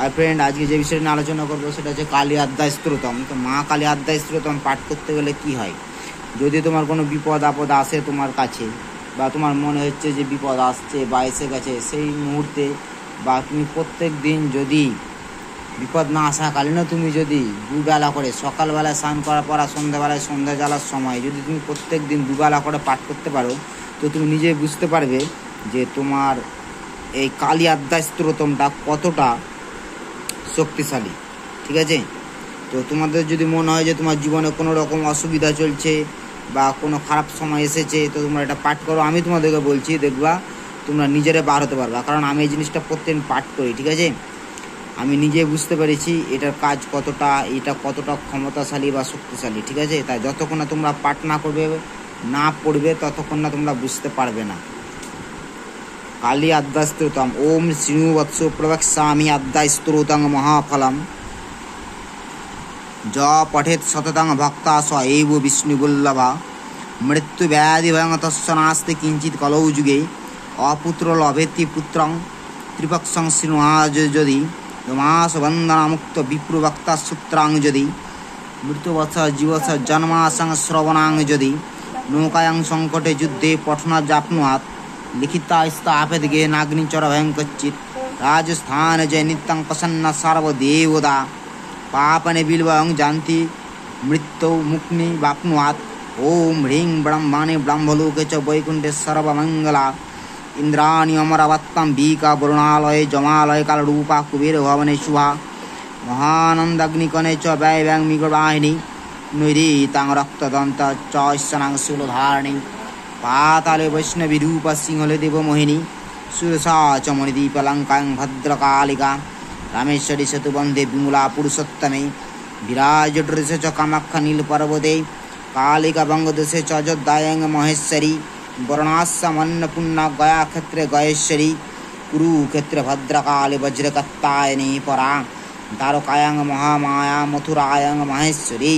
আর friend, আজকে যে বিষয়টা নিয়ে আলোচনা করবো সেটা হচ্ছে কালী আদ্যা স্তোত্রম। তো মা কালী আদ্যা স্তোত্রম পাঠ করতে গেলে কি হয়? যদি তোমার কোনো বিপদ আপদ আসে তোমার কাছে, বা তোমার মনে হচ্ছে যে বিপদ আসছে বা এসে গেছে, সেই মুহূর্তে বা তুমি প্রত্যেক দিন যদি বিপদ না আসাকালীনও তুমি যদি দুবেলা করে, সকালবেলায় স্নান করার পর আর সন্ধ্যাবেলায় সন্ধ্যা জ্বালার সময় যদি তুমি প্রত্যেক দিন দুবেলা করে পাঠ করতে পারো, তো তুমি নিজেই বুঝতে পারবে যে তোমার এই কালী আদ্যা স্তোত্রমটা কতটা শক্তিশালী। ঠিক আছে? তো তোমাদের যদি মনে হয় যে তোমার জীবনে কোনো রকম অসুবিধা চলছে বা কোনো খারাপ সময় এসেছে, তো তোমরা এটা পাঠ করো। আমি তোমাদেরকে বলছি, দেখবা তোমরা নিজেরা বার হতে পারবা, কারণ আমি এই জিনিসটা প্রত্যেকদিন পাঠ করি। ঠিক আছে? আমি নিজে বুঝতে পেরেছি এটার কাজ কতটা, এটা কতটা ক্ষমতাশালী বা শক্তিশালী। ঠিক আছে? তাই যতক্ষণ না তোমরা পাঠ না করবে, না পড়বে, ততক্ষণ না তোমরা বুঝতে পারবে না। কালী আদ্যা স্তোত্রম ওম শ্রীণু বৎস প্রবক্ষ্যামি আদ্যা স্তোত্রং মহাফলম য পঠেত সততং ভক্তা স এব বিষ্ণুবল্লভা মৃত্যু ব্যাধি ভয়ং তস্য নাস্তি কিঞ্চিৎ কলৌ যুগে অপুত্র লভেতি পুত্রং ত্রিপক্ষং শৃণুয়াজ যদি মাস বন্দনা মুক্ত বিপ্রবক্তা সূত্রাং যদি মৃত্যুবৎস জীবস জন্মাসং শ্রবণাং যদি নৌকায়াং সংকটে যুদ্ধে পঠনা জাপ্নুয়াত লিখিতা স্থাপেত গে নাগ্নিচর ভয়ং কচ্চিৎ রাজস্থান জয় নিত্যং প্রসন্ন সর্বদেবতা পাপনে বিলবং জানতি মৃত্যু মুক্নি বাপ্নুয়াত ওম হ্রিং ব্রহ্মাণে ব্রহ্মলোকে চ বৈকুণ্ঠে সর্বমঙ্গলা ইন্দ্রাণী অমরাবত্তম বিকা বরুণালয়ে জমালয় কালরূপা কুবের ভবনে শুভা মহানন্দাগ্নিকণে চ ব্যয় ব্যাং মিগবাহিনী নৈরীতাং রক্তদন্ত চ স্নাং শূলধারিণী পাতালে বৈষ্ণবী রূপ সিংহলে দেবমোহিনী সুরসা চ মণিদীপলঙ্কাং ভদ্রকালিকা রামেশ্বরী সেতুবন্ধে বিমলা পুরুষোত্তমে বিরাজডৃশে চ কামাখ্যা নীল পর্বতে কালিকা বঙ্গদেশে চ অযোধ্যায়ং মহেশ্বরী বর্ণাশ্রমন্নপূর্ণা গয়া ক্ষেত্রে গয়েশ্বরী কুরুক্ষেত্রে ভদ্রকালী বজ্রকত্তায়নী পরা দ্বারকায়াং মহামায়া মথুরায়ং মহেশ্বরী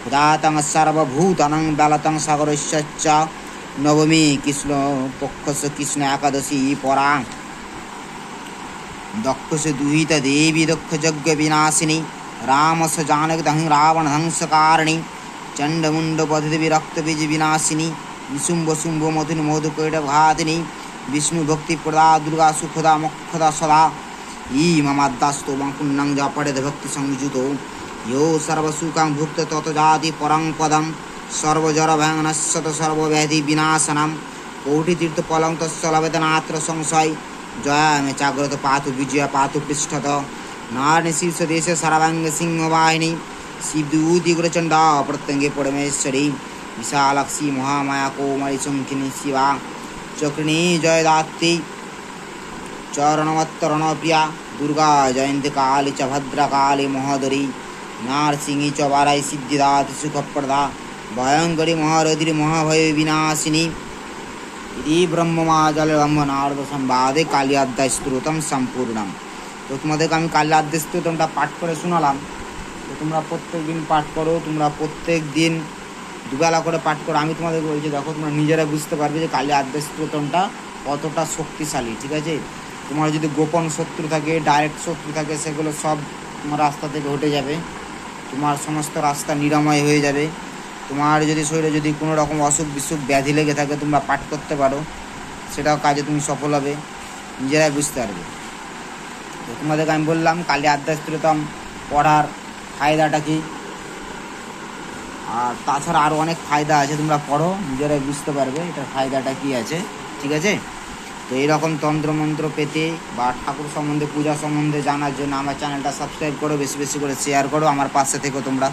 উদাতং সর্বভূতানাং বেলতং সাগরস্য চ নবমী কৃষ্ণ পক্ষস কৃষ্ণ একাদশী পরা দক্ষস দুহিত দেবী দক্ষ যজ্ঞ বিনাশিনী রামস জানক দহং রাবণ ধ্বংসকারিণী চণ্ডমুণ্ড পথিত বিরক্ত বীজ বিনাশিনী নিশুম্ভ শুম্ভ মধুন মধুকৈট ঘাতিনী বিষ্ণু ভক্তি প্রদা দুর্গা সুখদা মোক্ষদা সদা ই মমাদ্দাস্তোমং পুণ্যং যা পড়েদ ভক্তি সংযুত यो सर्वसुखं भुक्त तत जाति परं पदं सर्वजर भयं नश्यत सर्वव्याधि विनाशनम कोटितीर्थ पलं तस्य लभेतनात्र संशय जया मे जाग्रत पातु विजय पातु पृष्ठत नारनि शीर्ष देश सर्वांग सिंह वाहिनी शिवदूति गुरचंडा प्रत्यंगे परमेश्वरी विशालाक्षी महामाया कोमली शंखिनी शिवा चक्रिणी जयदात्री चरणवत्तरण प्रिया दुर्गा जयंती काली च भद्रकाली महोदरी नारसिंही च वाराई सिद्धिदात सुखप्रदा भयंकरी महारथी महाभय विनाशिनी इति ब्रह्ममाजल ब्रह्म नारद संवादे काली अध्याय स्तोत्रम संपूर्णम। तो तुम्हादेरके आमि काली अध्याय स्तोत्रमटा पाठ करे शोनालाम। तो তোমরা প্রত্যেক দিন পাঠ করো, তোমরা প্রত্যেক দিন দুবেলা করে পাঠ করো। আমি তোমাদেরকে বলছি, দেখো তোমরা নিজেরা বুঝতে পারবে যে কালী অধ্যায় স্তোত্রমটা কতটা শক্তিশালী। ঠিক আছে? তোমার যদি গোপন শত্রু থাকে, ডাইরেক্ট শত্রু থাকে, সেগুলো সব তোমার রাস্তা থেকে হটে যাবে, তোমার সমস্ত রাস্তা নিরাময় হয়ে যাবে। তোমার যদি শরীরে যদি কোনো রকম অসুখ বিসুখ ব্যাধি লেগে থাকে, তোমরা পাঠ করতে পারো, সেটাও কাজে তুমি সফল হবে, নিজেরাই বুঝতে পারবে। তো তোমাদেরকে আমি বললাম কালী অধ্যায় স্তোত্রম পড়ার ফায়দাটা কি, আর তাছাড়া আরও অনেক ফায়দা আছে, তোমরা পড়ো, নিজেরাই বুঝতে পারবে এটার ফায়দাটা কি আছে। ঠিক আছে? তো এইরকম তন্ত্রমন্ত্র পেতে বা ঠাকুর সম্বন্ধে, পূজা সম্বন্ধে জানার জন্য আমার চ্যানেলটা সাবস্ক্রাইব করো, বেশি বেশি করে শেয়ার করো, আমার পাশে থেকো তোমরা।